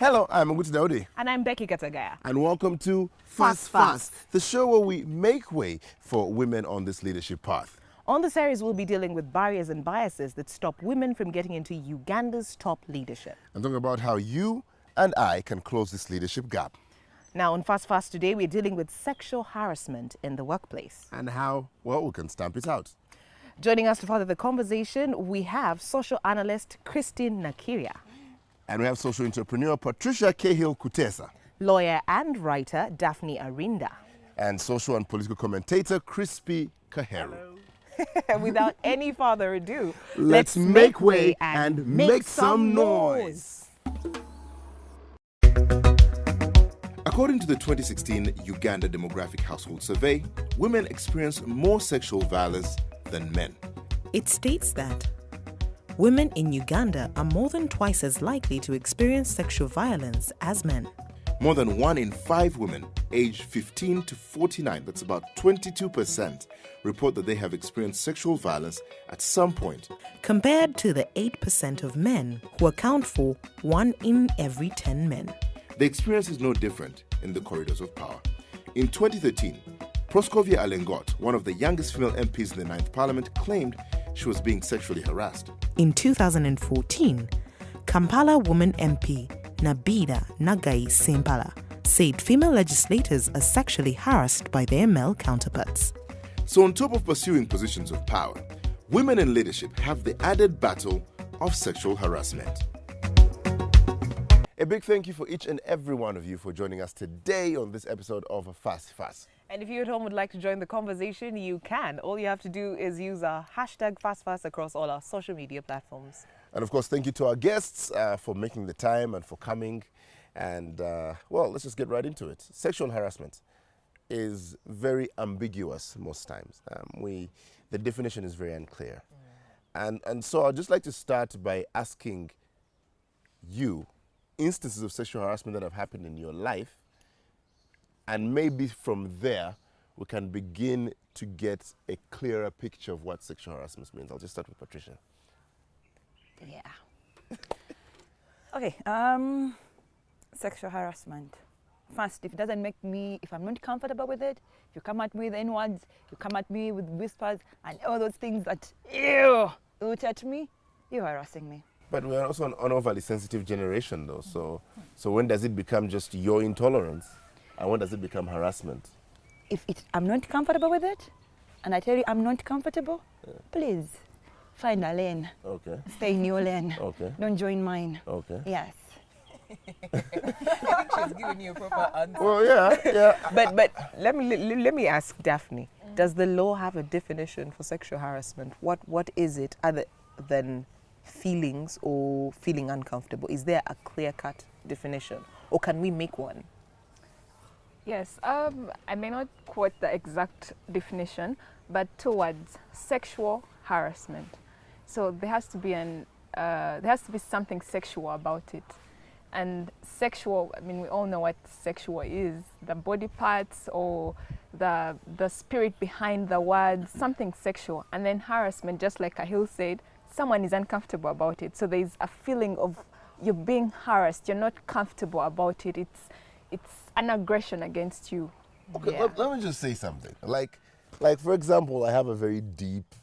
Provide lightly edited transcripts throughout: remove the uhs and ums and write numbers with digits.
Hello, I'm Nguti Daudi. And I'm Becky Katagaya. And welcome to Fas Fas, the show where we make way for women on this leadership path. On the series, we'll be dealing with barriers and biases that stop women from getting into Uganda's top leadership. And talking about how you and I can close this leadership gap. Now, on Fas Fas today, we're dealing with sexual harassment in the workplace. And how, well, we can stamp it out. Joining us to further the conversation, we have social analyst Christine Nakiria. And we have social entrepreneur Patricia Cahill-Kutesa. Lawyer and writer Daphne Arinda. And social and political commentator Crispy Kaheru. Without any further ado, let's make way and make some noise. According to the 2016 Uganda Demographic Household Survey, women experience more sexual violence than men. It states that women in Uganda are more than twice as likely to experience sexual violence as men. More than 1 in 5 women aged 15 to 49, that's about 22%, report that they have experienced sexual violence at some point. Compared to the 8% of men who account for 1 in every 10 men. The experience is no different in the corridors of power. In 2013, Proskovia Alengot, one of the youngest female MPs in the 9th Parliament, claimed she was being sexually harassed. In 2014, Kampala woman MP Nabida Nagai Simpala said female legislators are sexually harassed by their male counterparts. So on top of pursuing positions of power, women in leadership have the added battle of sexual harassment. A big thank you for each and every one of you for joining us today on this episode of Fasi Fas. And if you at home would like to join the conversation, you can. All you have to do is use our hashtag FasFas across all our social media platforms. And of course, thank you to our guests for making the time and for coming. And well, let's just get right into it. Sexual harassment is very ambiguous most times. The definition is very unclear. And so I'd just like to start by asking you instances of sexual harassment that have happened in your life, and maybe from there we can begin to get a clearer picture of what sexual harassment means. I'll just start with Patricia. Yeah. Okay. Sexual harassment. First, if it doesn't make me, if I'm not comfortable with it, if you come at me with N-words, you come at me with whispers and all those things that, ew, irritate me, you're harassing me. But we're also an overly sensitive generation, though. So when does it become just your intolerance, and when does it become harassment? If I'm not comfortable with it, and I tell you I'm not comfortable, please find a lane. Okay. Stay in your lane. Okay. Don't join mine. Okay. Yes. She's giving you a proper answer. Well, yeah. But let me ask Daphne. Does the law have a definition for sexual harassment? What is it other than feelings or feeling uncomfortable? Is there a clear-cut definition, or can we make one? Yes, I may not quote the exact definition, but towards sexual harassment. So there has to be something sexual about it. And sexual, I mean, we all know what sexual is, the body parts or the spirit behind the words, something sexual. And then harassment, just like Cahill said, someone is uncomfortable about it. So there's a feeling of you're being harassed, you're not comfortable about it. It's an aggression against you. Okay, Yeah. let me just say something. Like for example, I have a very deep,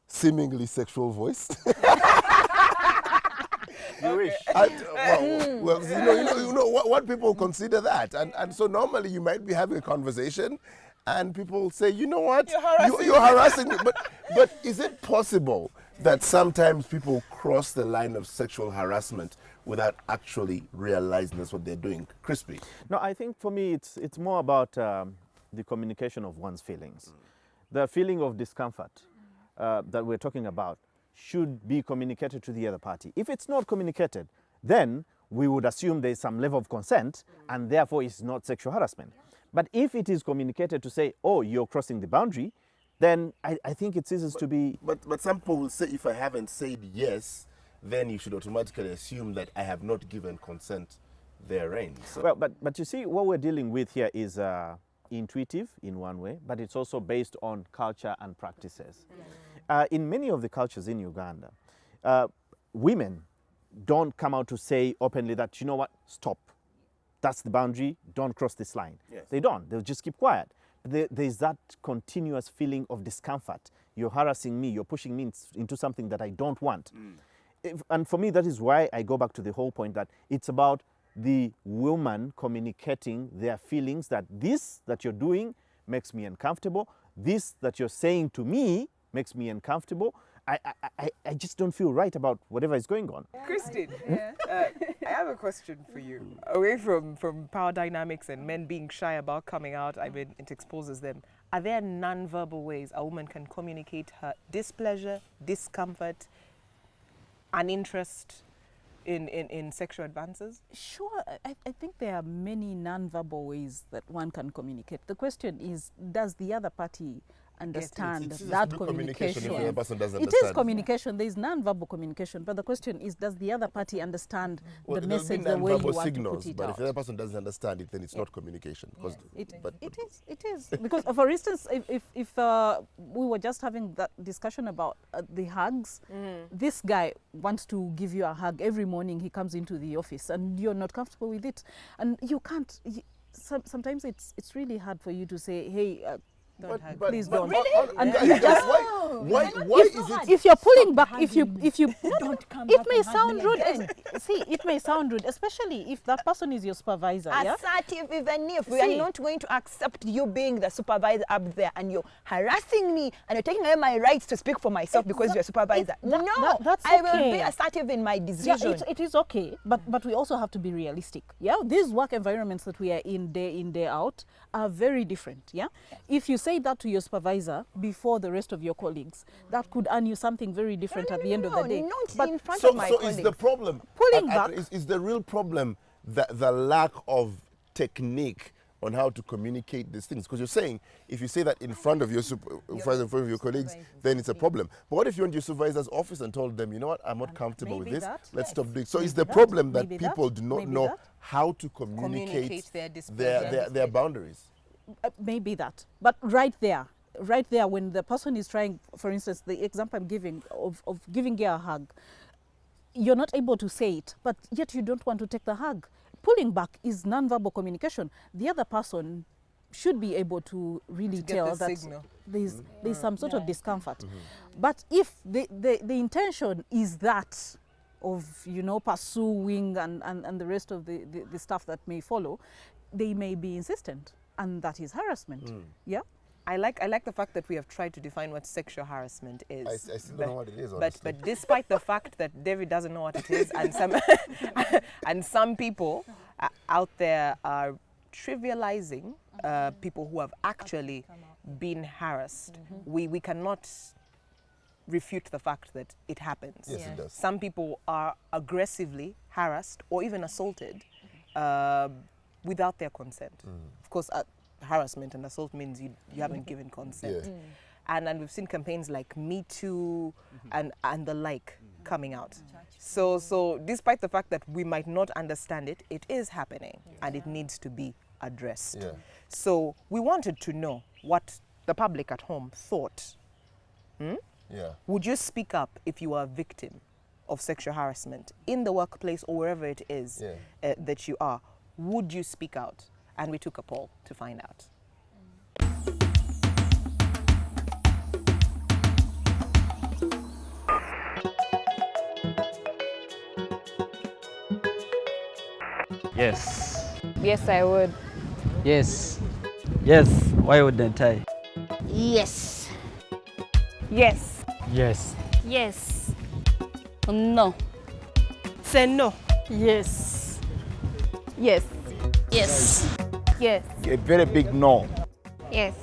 seemingly sexual voice. You wish. Well, you know what people consider that, and so normally you might be having a conversation, and people say, you know what, you're harassing me. But is it possible that sometimes people cross the line of sexual harassment without actually realizing that's what they're doing? Crispy. No, I think for me it's more about the communication of one's feelings. The feeling of discomfort that we're talking about should be communicated to the other party. If it's not communicated, then we would assume there's some level of consent and therefore it's not sexual harassment. But if it is communicated to say, oh, you're crossing the boundary, then I think it ceases to be... But some people will say, if I haven't said yes, then you should automatically assume that I have not given consent therein. So. Well, but you see, what we're dealing with here is intuitive in one way, but it's also based on culture and practices. In many of the cultures in Uganda, women don't come out to say openly that, you know what, stop. That's the boundary, don't cross this line. Yes. They don't, they'll just keep quiet. There's that continuous feeling of discomfort. You're harassing me, you're pushing me into something that I don't want. And for me, that is why I go back to the whole point that it's about the woman communicating their feelings, that this that you're doing makes me uncomfortable, this that you're saying to me makes me uncomfortable. I just don't feel right about whatever is going on. Christine, I have a question for you. Away from power dynamics and men being shy about coming out, I mean, it exposes them. Are there non-verbal ways a woman can communicate her displeasure, discomfort, uninterest in sexual advances? Sure, I think there are many non-verbal ways that one can communicate. The question is, does the other party understand that communication? If the other person doesn't It understand. is communication. There is non-verbal communication, but the question is, does the other party understand the message the way you want signals, to put it but out? if the other person doesn't understand it, then it's not communication. It is because, for instance, if we were just having that discussion about the hugs, this guy wants to give you a hug every morning. He comes into the office and you're not comfortable with it, and you can't. Sometimes it's really hard for you to say, hey. Please don't. And you just why is it? If you're pulling back, if you Don't come it back may and hug sound me rude. again. See, it may sound rude, especially if that person is your supervisor. Yeah? Assertive, even if we are not going to accept you being the supervisor up there and you're harassing me and you're taking away my rights to speak for myself because you're a supervisor. That's I will okay. be assertive in my Yeah, decision. it is okay, but we also have to be realistic. Yeah, these work environments that we are in, day out, are very different. Yeah, if you say that to your supervisor before the rest of your colleagues, that could earn you something very different at the end of the day. Not in front of my colleagues. Is the problem Pulling back. Is the real problem the lack of technique on how to communicate these things? Because you're saying if you say that in front of your in front of your colleagues, then it's a problem. But what if you went to your supervisor's office and told them, you know what, I'm not comfortable with maybe this. that, Let's yes. stop doing. So Maybe is the that, problem that maybe people that, do not maybe know that. how to communicate their displeasure. their boundaries? Maybe that, but right there, when the person is trying, for instance, the example I'm giving of giving you a hug, you're not able to say it, but yet you don't want to take the hug. Pulling back is non-verbal communication. The other person should be able to really tell that there's some sort of discomfort. But if the intention is that of, you know, pursuing and the rest of the stuff that may follow, they may be insistent, and that is harassment. Yeah. I like the fact that we have tried to define what sexual harassment is. I still don't know what it is, honestly. But despite the fact that David doesn't know what it is, and some people out there are trivializing people who have actually been harassed, we cannot refute the fact that it happens. Yes, it does. Some people are aggressively harassed or even assaulted without their consent. Of course, harassment and assault means you haven't given consent. And we've seen campaigns like Me Too and the like coming out. So despite the fact that we might not understand it, it is happening and it needs to be addressed. So we wanted to know what the public at home thought. Would you speak up if you are a victim of sexual harassment in the workplace or wherever it is that you are? Would you speak out? And we took a poll to find out. Yes. Yes, I would. Yes. Yes. Why wouldn't I? Yes. Yes. Yes. Yes. No. Say no. Yes. Yes. Yes. Yes. A very big no. Yes.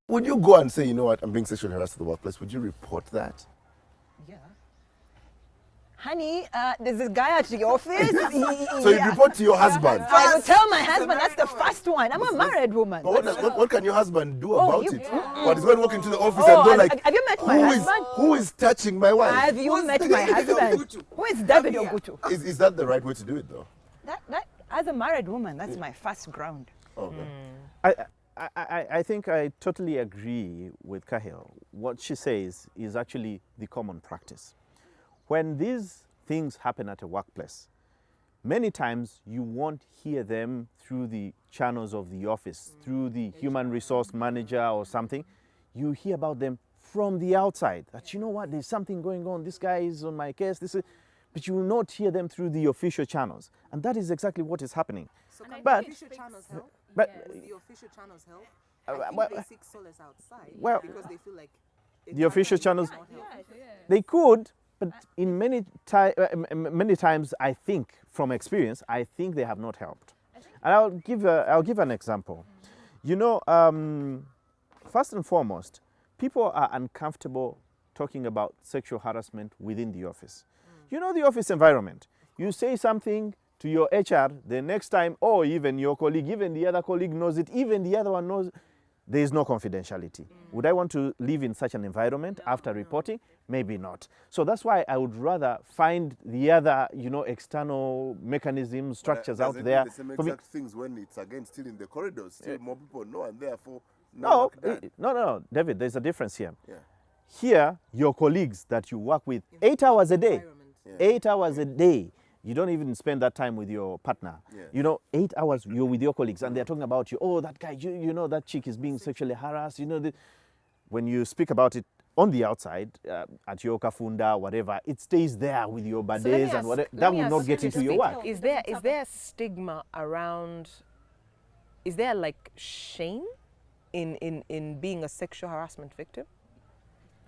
Would you go and say, you know what, I'm being sexually harassed at the workplace? Would you report that? Honey, there's this guy at the office. So you report to your husband. I will tell my husband that's the first one. I'm a married woman. But what can your husband do about it? What, he's going to walk into the office and go like, have you met my husband? Who is touching my wife? Have you met my husband? Who is David Ogutu? Is that the right way to do it though? That, as a married woman, that's my first ground. Okay. I think I totally agree with Kahil. What she says is actually the common practice. When these things happen at a workplace, many times you won't hear them through the channels of the office, through the human resource manager or something. You hear about them from the outside, that you know what, there's something going on, this guy is on my case, but you will not hear them through the official channels. And that is exactly what is happening. So can But- the official channels help? But Would the official channels help? well, they seek solace outside well, because they feel like the official channels, not help. they could, but in many times, I think, from experience, I think they have not helped. And I'll give an example. You know, first and foremost, people are uncomfortable talking about sexual harassment within the office. You know the office environment. You say something to your HR, the next time, or even your colleague, even the other colleague knows it, even the other one knows, there is no confidentiality. Would I want to live in such an environment after reporting? Maybe not. So that's why I would rather find the other, you know, external mechanisms, structures out there. The same exact things when it's again still in the corridors, still more people know, and therefore No, like no, David, there's a difference here. Yeah. Here, your colleagues that you work with 8 hours a day, 8 hours a day, you don't even spend that time with your partner. Yeah. You know, 8 hours you're with your colleagues and they're talking about you. Oh, that guy, you know, that chick is being sexually harassed. You know, when you speak about it on the outside, at your kafunda, whatever, it stays there with your bades and whatever. That will not get into your work. Is there a stigma around? Is there like shame in being a sexual harassment victim?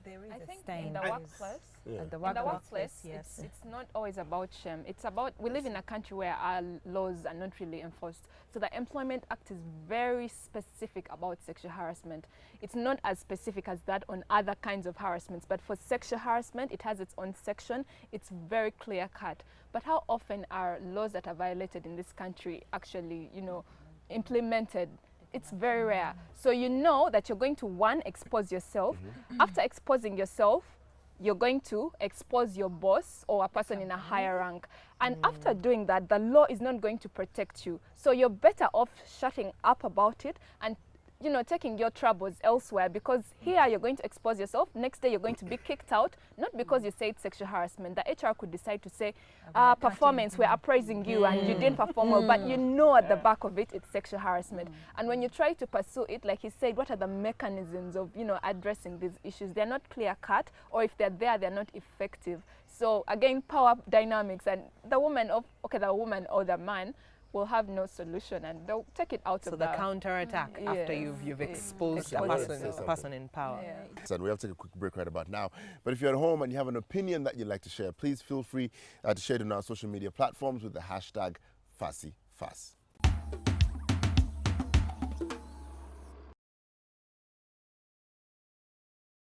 There is I a think stain. in the workplace, At the in the workplace, yes. it's not always about shame. It's about, we live in a country where our laws are not really enforced. So the Employment Act is very specific about sexual harassment. It's not as specific as that on other kinds of harassments, but for sexual harassment, it has its own section. It's very clear cut. But how often are laws that are violated in this country actually, you know, implemented? It's very rare. So you know that you're going to, one, expose yourself. After exposing yourself, you're going to expose your boss or a person in a higher rank. And after doing that, the law is not going to protect you. So you're better off shutting up about it and, you know, taking your troubles elsewhere, because here you're going to expose yourself. Next day you're going to be kicked out, not because you say it's sexual harassment. The HR could decide to say, performance, we're appraising you and you didn't perform well, but you know at the back of it, it's sexual harassment. And when you try to pursue it, like he said, what are the mechanisms of, you know, addressing these issues? They're not clear cut, or if they're there, they're not effective. So again, power dynamics, and the woman or the man will have no solution, and they'll take it out So of the counterattack after you've exposed a person in power. And we have to take a quick break right about now. But if you're at home and you have an opinion that you'd like to share, please feel free to share it on our social media platforms with the hashtag Fasi Fas.